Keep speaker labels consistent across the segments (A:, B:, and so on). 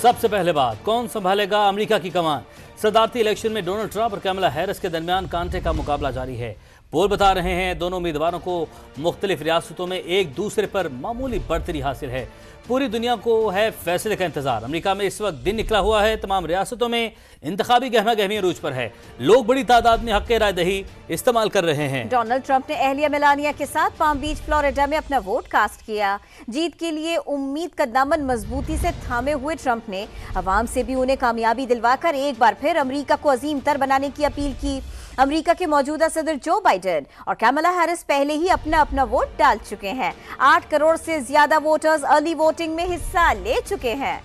A: सबसे पहले बात, कौन संभालेगा अमेरिका की कमान? सदारती इलेक्शन में डोनाल्ड ट्रंप और कमला हैरिस के दरमियान कांटे का मुकाबला जारी है। पोल बता रहे हैं दोनों उम्मीदवारों को मुख्तलिफ रियासतों में एक दूसरे पर मामूली बढ़तरी हासिल है। पूरी दुनिया को है फैसले का इंतजार। अमेरिका में इस वक्त दिन निकला हुआ है। तमाम रियासतों में इंतखाबी गहमा गहमी अरूज पर है। लोग बड़ी तादाद में हक राय दही इस्तेमाल कर रहे हैं।
B: डोनाल्ड ट्रंप ने अहलिया मेलानिया के साथ पाम बीच फ्लोरिडा में अपना वोट कास्ट किया। जीत के लिए उम्मीद का दामन मजबूती से थामे हुए ट्रंप ने अवाम से भी उन्हें कामयाबी दिलवाकर एक बार फिर अमेरिका को अजीम तर बनाने की अपील की। अमेरिका के मौजूदा सदर जो बाइडेन और कमला हैरिस पहले ही अपना अपना वोट डाल चुके हैं। 8 करोड़ से ज्यादा वोटर्स अर्ली वोटिंग में हिस्सा ले चुके हैं।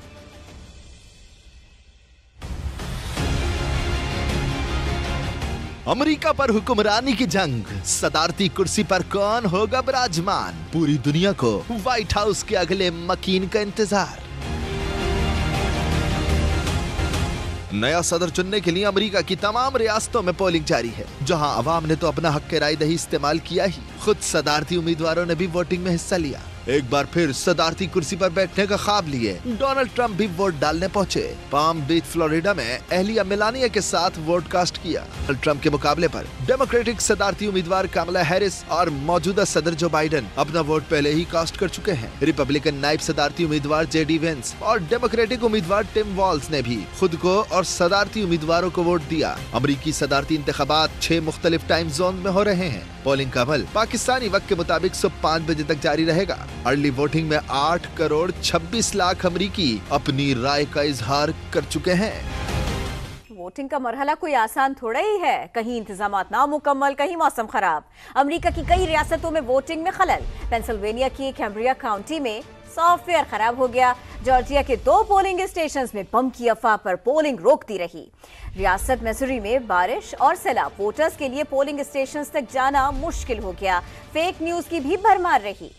C: अमेरिका पर हुक्मरानी की जंग, सदारती कुर्सी पर कौन होगा विराजमान? पूरी दुनिया को व्हाइट हाउस के अगले मकीन का इंतजार। नया सदर चुनने के लिए अमेरिका की तमाम रियासतों में पोलिंग जारी है। जहां अवाम ने तो अपना हक राय दही इस्तेमाल किया ही, खुद सदारती उम्मीदवारों ने भी वोटिंग में हिस्सा लिया। एक बार फिर सदारती कुर्सी पर बैठने का ख्वाब लिए डोनाल्ड ट्रंप भी वोट डालने पहुंचे। पाम बीच फ्लोरिडा में अहलिया मेलानिया के साथ वोट कास्ट किया। ट्रंप के मुकाबले पर डेमोक्रेटिक सदारती उम्मीदवार कमला हैरिस और मौजूदा सदर जो बाइडेन अपना वोट पहले ही कास्ट कर चुके हैं। रिपब्लिकन नायब सदारती उम्मीदवार जेडी वेंस और डेमोक्रेटिक उम्मीदवार टिम वॉल्स ने भी खुद को और सदारती उम्मीदवारों को वोट दिया। अमरीकी सदारती इंतखाबात 6 मुख्तलिफ टाइम जोन में हो रहे हैं। पोलिंग का अमल पाकिस्तानी वक्त के मुताबिक सुबह 5 बजे तक जारी रहेगा। अर्ली वोटिंग में 8 करोड़ 26 लाख अमरीकी अपनी राय का इजहार कर चुके हैं।
B: वोटिंग का मरहला कोई आसान थोड़ा ही है। कहीं इंतजामात नामुकम्मल, कहीं मौसम खराब। अमेरिका की कई रियासतों में वोटिंग में खलल। पेंसिल्वेनिया की कैम्ब्रिया काउंटी में सॉफ्टवेयर खराब हो गया। जॉर्जिया के 2 पोलिंग स्टेशंस में बम की अफवाह पर पोलिंग रोकती रही। रियासत मिसूरी में बारिश और सैलाब, वोटर्स के लिए पोलिंग स्टेशंस तक जाना मुश्किल हो गया। फेक न्यूज की भी भरमार रही।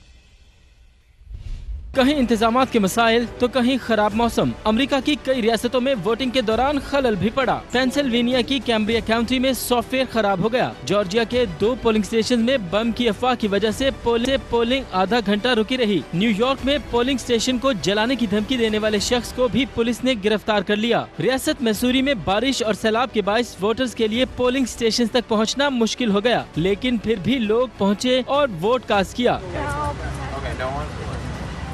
D: कहीं इंतजामात के मसाइल तो कहीं खराब मौसम। अमेरिका की कई रियासतों में वोटिंग के दौरान खलल भी पड़ा। पेंसिल्वेनिया की कैम्ब्रिया काउंटी में सॉफ्टवेयर खराब हो गया। जॉर्जिया के 2 पोलिंग स्टेशन में बम की अफवाह की वजह से पोलिंग आधा घंटा रुकी रही। न्यूयॉर्क में पोलिंग स्टेशन को जलाने की धमकी देने वाले शख्स को भी पुलिस ने गिरफ्तार कर लिया। रियासत मिसूरी में बारिश और सैलाब के बायस वोटर्स के लिए पोलिंग स्टेशन तक पहुँचना मुश्किल हो गया, लेकिन फिर भी लोग पहुँचे और वोट कास्ट किया।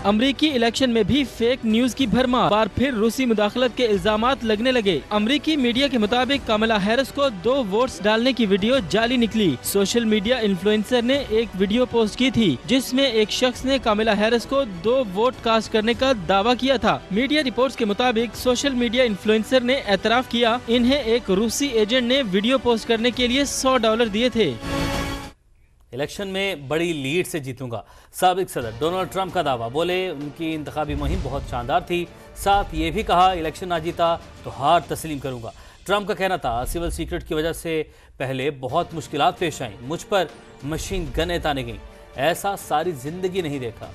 D: अमरीकी इलेक्शन में भी फेक न्यूज की भरमार। बार फिर रूसी मुदाखलत के इल्जामात लगने लगे। अमरीकी मीडिया के मुताबिक कमला हैरिस को 2 वोट्स डालने की वीडियो जाली निकली। सोशल मीडिया इन्फ्लुएंसर ने एक वीडियो पोस्ट की थी जिसमें एक शख्स ने कमला हैरिस को 2 वोट कास्ट करने का दावा किया था। मीडिया रिपोर्ट्स के मुताबिक सोशल मीडिया इन्फ्लुएंसर ने एतराफ किया इन्हें एक रूसी एजेंट ने वीडियो पोस्ट करने के लिए $100 दिए थे।
A: इलेक्शन में बड़ी लीड से जीतूंगा, साबिक सदर डोनाल्ड ट्रंप का दावा। बोले उनकी इंतखाबी मुहिम बहुत शानदार थी। साथ ये भी कहा इलेक्शन ना जीता तो हार तस्लीम करूंगा। ट्रंप का कहना था सिविल सीक्रेट की वजह से पहले बहुत मुश्किलात पेश आई, मुझ पर मशीन गनें ताने गई, ऐसा सारी जिंदगी नहीं देखा।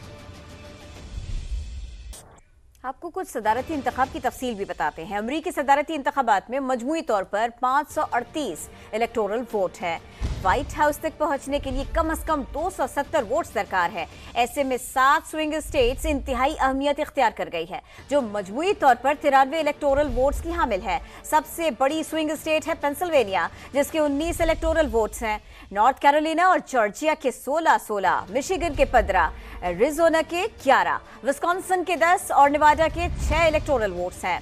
B: आपको कुछ सदारती इंतखाब की तफसील भी बताते हैं। अमरीकी सदारती इंतखाबात में मजमूई तौर पर 538 इलेक्टोरल वोट है। व्हाइट हाउस तक पहुंचने के लिए कम से कम 270 वोट्स दरकार है। ऐसे में 7 स्विंग स्टेट्स इंतहाई अहमियत इख्तियार कर गई है, जो मजमूई तौर पर 93 इलेक्टोरल वोट्स की हामिल है। सबसे बड़ी स्विंग स्टेट है पेंसिल्वेनिया, जिसके 19 इलेक्टोरल वोट्स हैं। नॉर्थ कैरोलिना और जॉर्जिया के 16, मिशिगन के 15, एरिज़ोना के 11, विस्कॉन्सिन के 10 और नेवाडा के 6 इलेक्टोरल वोट्स हैं।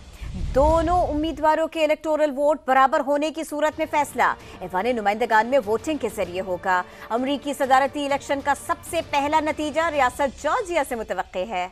B: दोनों उम्मीदवारों के इलेक्टोरल वोट बराबर होने की सूरत में फैसला ऐवान नुमाइंदगान में वोटिंग के जरिए होगा। अमरीकी सदारती इलेक्शन का सबसे पहला नतीजा रियासत जॉर्जिया से मुतवक्के है।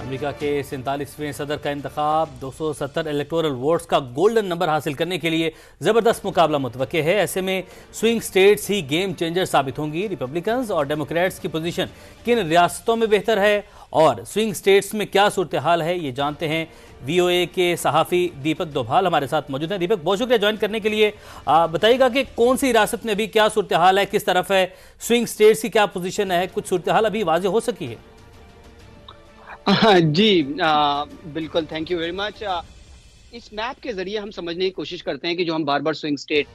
A: अमेरिका के 47वें सदर का इंतखाब 270 इलेक्टोरल वोट्स का गोल्डन नंबर हासिल करने के लिए जबरदस्त मुकाबला मुतवक्के है। ऐसे में स्विंग स्टेट्स ही गेम चेंजर साबित होंगी। रिपब्लिकन्स और डेमोक्रेट्स की पोजीशन किन रियासतों में बेहतर है और स्विंग स्टेट्स में क्या सूरत हाल है, ये जानते हैं। VOA के सहाफ़ी दीपक दोभाल हमारे साथ मौजूद हैं। दीपक, बहुत शुक्रिया ज्वाइन करने के लिए। बताइएगा कि कौन सी रियासत में अभी क्या सूरत हाल है, किस तरफ है, स्विंग स्टेट्स की क्या पोजीशन है, कुछ सूरत हाल अभी वाज़ेह हो सकी है?
E: जी बिल्कुल, थैंक यू वेरी मच। इस मैप के जरिए हम समझने की कोशिश करते हैं कि जो हम बार बार स्विंग स्टेट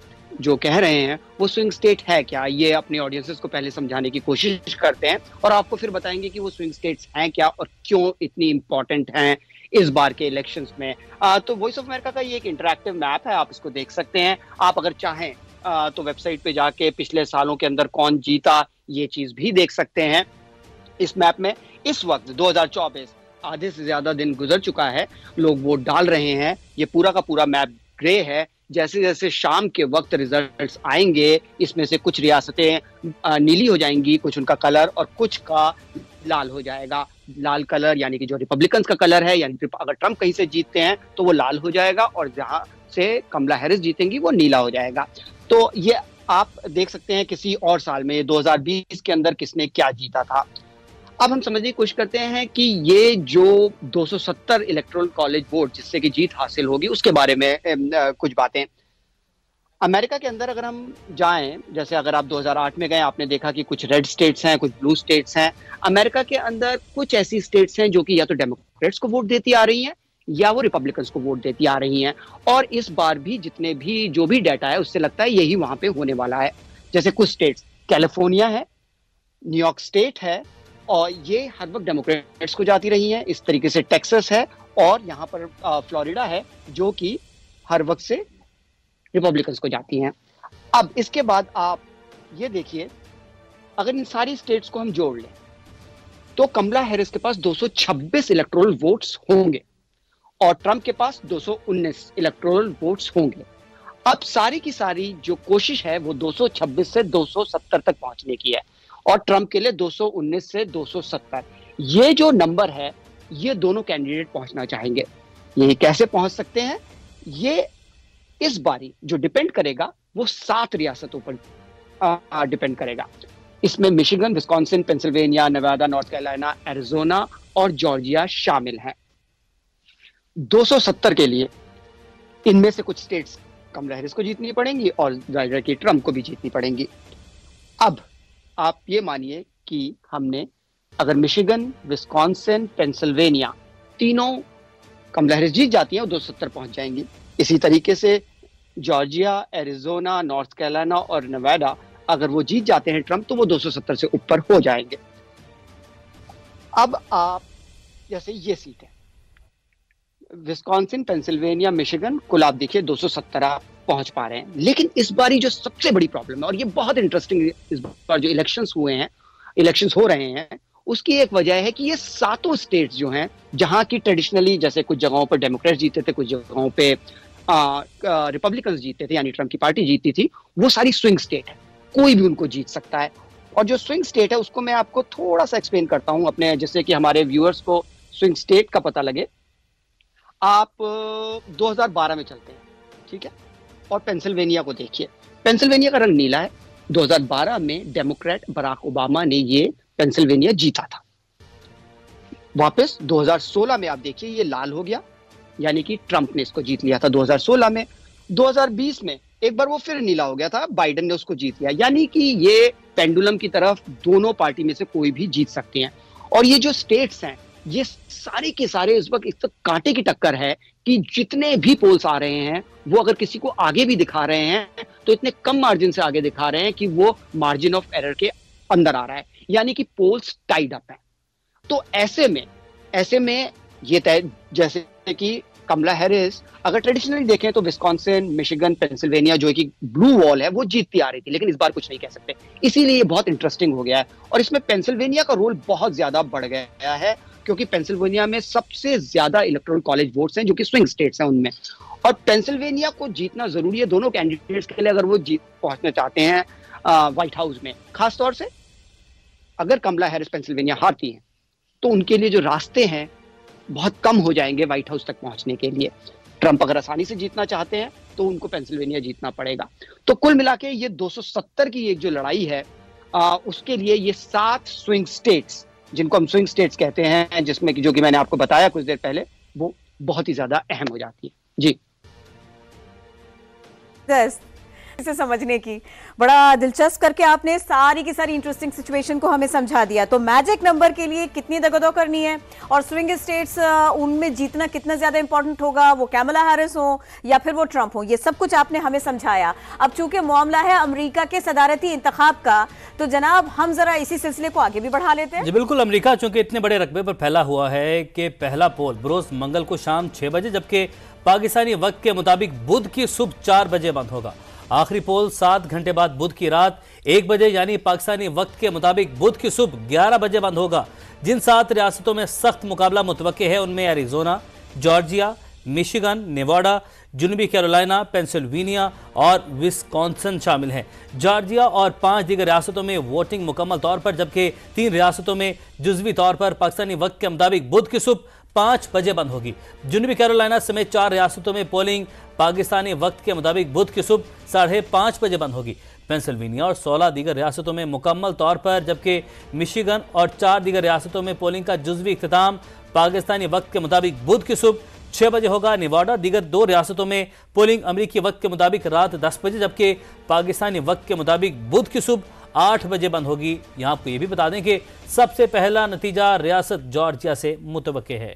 E: जो कह रहे हैं वो स्विंग स्टेट है क्या, ये अपने ऑडियंसेस को पहले समझाने की कोशिश करते हैं और आपको फिर बताएंगे कि वो स्विंग स्टेट्स हैं क्या और क्यों इतनी इंपॉर्टेंट हैं इस बार के इलेक्शंस में। तो वॉइस ऑफ अमेरिका का ये एक इंटरैक्टिव मैप है, आप इसको देख सकते हैं। आप अगर चाहें तो वेबसाइट पे जाके पिछले सालों के अंदर कौन जीता ये चीज भी देख सकते हैं इस मैप में। इस वक्त 2024 आधे से ज्यादा दिन गुजर चुका है, लोग वोट डाल रहे हैं। ये पूरा का पूरा मैप ग्रे है। जैसे जैसे शाम के वक्त रिजल्ट्स आएंगे, इसमें से कुछ रियासतें नीली हो जाएंगी, कुछ उनका कलर और कुछ का लाल हो जाएगा। लाल कलर यानी कि जो रिपब्लिकन्स का कलर है, यानी कि अगर ट्रंप कहीं से जीतते हैं तो वो लाल हो जाएगा और जहां से कमला हैरिस जीतेंगी वो नीला हो जाएगा। तो ये आप देख सकते हैं किसी और साल में 2020 के अंदर किसने क्या जीता था। अब हम समझने की कोशिश करते हैं कि ये जो 270 इलेक्टोरल कॉलेज वोट जिससे कि जीत हासिल होगी उसके बारे में कुछ बातें। अमेरिका के अंदर अगर हम जाएं, जैसे अगर आप 2008 में गए, आपने देखा कि कुछ रेड स्टेट्स हैं, कुछ ब्लू स्टेट्स हैं। अमेरिका के अंदर कुछ ऐसी स्टेट्स हैं जो कि या तो डेमोक्रेट्स को वोट देती आ रही हैं या वो रिपब्लिकन्स को वोट देती आ रही हैं। और इस बार भी जितने भी जो भी डाटा है उससे लगता है यही वहां पे होने वाला है। जैसे कुछ स्टेट्स, कैलिफोर्निया है, न्यूयॉर्क स्टेट है, और ये हर वक्त डेमोक्रेट्स को जाती रही हैं। इस तरीके से टेक्सास है और यहाँ पर फ्लोरिडा है जो कि हर वक्त से रिपब्लिकन्स को जाती हैं। अब इसके बाद आप ये देखिए, अगर इन सारी स्टेट्स को हम जोड़ लें तो कमला हैरिस के पास 226 इलेक्टोरल वोट्स होंगे और ट्रंप के पास 219 इलेक्टोरल वोट्स होंगे। अब सारी की सारी जो कोशिश है वो 226 से 270 तक पहुंचने की है और ट्रंप के लिए 219 से 270। ये जो नंबर है ये दोनों कैंडिडेट पहुंचना चाहेंगे। ये कैसे पहुंच सकते हैं, ये इस बारी जो डिपेंड करेगा वो 7 रियासतों पर डिपेंड करेगा। इसमें Michigan, Wisconsin, Pennsylvania, Nevada, North Carolina, Arizona और जॉर्जिया शामिल हैं। 270 के लिए इनमें से कुछ स्टेट्स कमला हैरिस को जीतनी पड़ेंगी और जाहिर कि ट्रंप को भी जीतनी पड़ेंगी। अब आप ये मानिए कि हमने अगर मिशिगन, विस्कॉन्सिन, पेंसिल्वेनिया तीनों कमला हैरिस जीत जाती हैं और 270 पहुंच जाएंगी। इसी तरीके से जॉर्जिया, एरिजोना, नॉर्थ कैरोलिना और नेवादा अगर वो जीत जाते हैं ट्रंप तो वो 270 से ऊपर हो जाएंगे। अब आप जैसे ये सीट है विस्कॉन्सिन, पेंसिल्वेनिया, मिशिगन, कुल आप देखिए 270 आप पहुंच पा रहे हैं। लेकिन इस बारी जो सबसे बड़ी प्रॉब्लम है और ये बहुत इंटरेस्टिंग, इस बार जो इलेक्शंस हुए हैं, इलेक्शंस हो रहे हैं, उसकी एक वजह है कि ये सातों स्टेट्स जो हैं जहां की ट्रेडिशनली जैसे कुछ जगहों पर डेमोक्रेट जीते थे, कुछ जगहों पे रिपब्लिकन्स जीतते थे यानी ट्रंप की पार्टी जीतती थी, वो सारी स्विंग स्टेट है, कोई भी उनको जीत सकता है। और जो स्विंग स्टेट है उसको मैं आपको थोड़ा सा एक्सप्लेन करता हूं अपने, जिससे कि हमारे व्यूअर्स को स्विंग स्टेट का पता लगे। आप 2012 में चलते हैं, ठीक है, और पेंसिल्वेनिया को देखिए। पेंसिल्वेनिया का रंग नीला है। 2012 में डेमोक्रेट बराक ओबामा ने ये पेंसिल्वेनिया जीता था। वापस 2016 में आप देखिए ये लाल हो गया, यानी कि ट्रंप ने इसको जीत लिया था 2016 में। 2020 में एक बार वो फिर नीला हो गया था, बाइडेन ने उसको जीत लिया। यानी कि ये पेंडुलम की तरफ दोनों पार्टी में से कोई भी जीत सकते हैं। और ये जो स्टेट्स हैं ये सारे के सारे इस वक्त कांटे की टक्कर है कि जितने भी पोल्स आ रहे हैं वो अगर किसी को आगे भी दिखा रहे हैं तो इतने कम मार्जिन से आगे दिखा रहे हैं कि वो मार्जिन ऑफ एरर के अंदर आ रहा है, यानी कि पोल्स टाइड अप है। तो ऐसे में ये तय, जैसे कि कमला हैरिस अगर ट्रेडिशनली देखें तो विस्कॉन्सिन, मिशिगन, पेंसिल्वेनिया जो कि ब्लू वॉल है वो जीतती आ रही थी, लेकिन इस बार कुछ नहीं कह सकते। इसीलिए ये बहुत इंटरेस्टिंग हो गया है। और इसमें पेंसिल्वेनिया का रोल बहुत ज्यादा बढ़ गया है क्योंकि पेंसिल्वेनिया में सबसे ज्यादा इलेक्टोरल कॉलेज वोट्स हैं जो कि स्विंग स्टेट्स हैं उनमें। और पेंसिल्वेनिया को जीतना जरूरी है दोनों कैंडिडेट्स के लिए अगर वो जीत पहुंचना चाहते हैं व्हाइट हाउस में। खासतौर से अगर कमला हैरिस पेंसिल्वेनिया हारती हैं तो उनके लिए जो रास्ते हैं बहुत कम हो जाएंगे व्हाइट हाउस तक पहुंचने के लिए। ट्रंप अगर आसानी से जीतना चाहते हैं तो उनको पेंसिल्वेनिया जीतना पड़ेगा। तो कुल मिला के ये 270 की एक जो लड़ाई है उसके लिए ये 7 स्विंग स्टेट्स, जिनको हम स्विंग स्टेट्स कहते हैं, जिसमें जो कि मैंने आपको बताया कुछ देर पहले, वो बहुत ही ज्यादा अहम हो जाती है। जी
B: इसे समझने की। बड़ा दिलचस्प करके आपने सारी की सारी इंटरेस्टिंग सिचुएशन को हमें समझा दिया। तो मैजिक नंबर के लिए कितनी दगदग करनी है और स्विंग स्टेट्स उनमें जीतना कितना ज्यादा इंपॉर्टेंट होगा, वो कैमला हैरिस हो या फिर वो ट्रंप हो, ये सब कुछ आपने हमें समझाया। अब चूंकि मामला है अमेरिका के सदारती इंतखाब का, तो जनाब हम जरा इसी सिलसिले को आगे भी बढ़ा लेते हैं।
A: जी बिल्कुल, अमेरिका चूंकि इतने बड़े रकबे पर फैला हुआ है कि पहला पोल बरोज मंगल को शाम 6 बजे जबकि पाकिस्तानी वक्त के मुताबिक बुध की सुबह 4 बजे बंद होगा। आखिरी पोल 7 घंटे बाद बुध की रात 1 बजे यानी पाकिस्तानी वक्त के मुताबिक बुध की सुबह 11 बजे बंद होगा। जिन 7 रियासतों में सख्त मुकाबला मुतवक्के है उनमें एरिजोना, जॉर्जिया, मिशिगन, नेवाडा, जुनूबी कैरोलिना, पेंसिल्वेनिया और विस्कॉन्सिन शामिल हैं। जॉर्जिया और 5 दीगर रियासतों में वोटिंग मुकम्मल तौर पर जबकि 3 रियासतों में जुज़वी तौर पर पाकिस्तानी वक्त के मुताबिक बुध की सुबह 5 बजे बंद होगी। जुनूबी कैरोलिना समेत 4 रियासतों में पोलिंग पाकिस्तानी वक्त के मुताबिक बुध की सुबह 5:30 बजे बंद होगी। पेंसिल्वेनिया और 16 दीगर रियासतों में मुकम्मल तौर पर जबकि मिशिगन और 4 दीगर रियासतों में पोलिंग का जुज़वी इख्तिताम पाकिस्तानी वक्त के मुताबिक बुध की सुबह 6 बजे होगा। नेवाडा दीगर 2 रियासतों में पोलिंग अमरीकी वक्त के मुताबिक रात 10 बजे जबकि पाकिस्तानी वक्त के मुताबिक बुध की सुबह 8 बजे बंद होगी। यहाँ आपको ये भी बता दें कि सबसे पहला नतीजा रियासत जॉर्जिया से मुतवक्के है।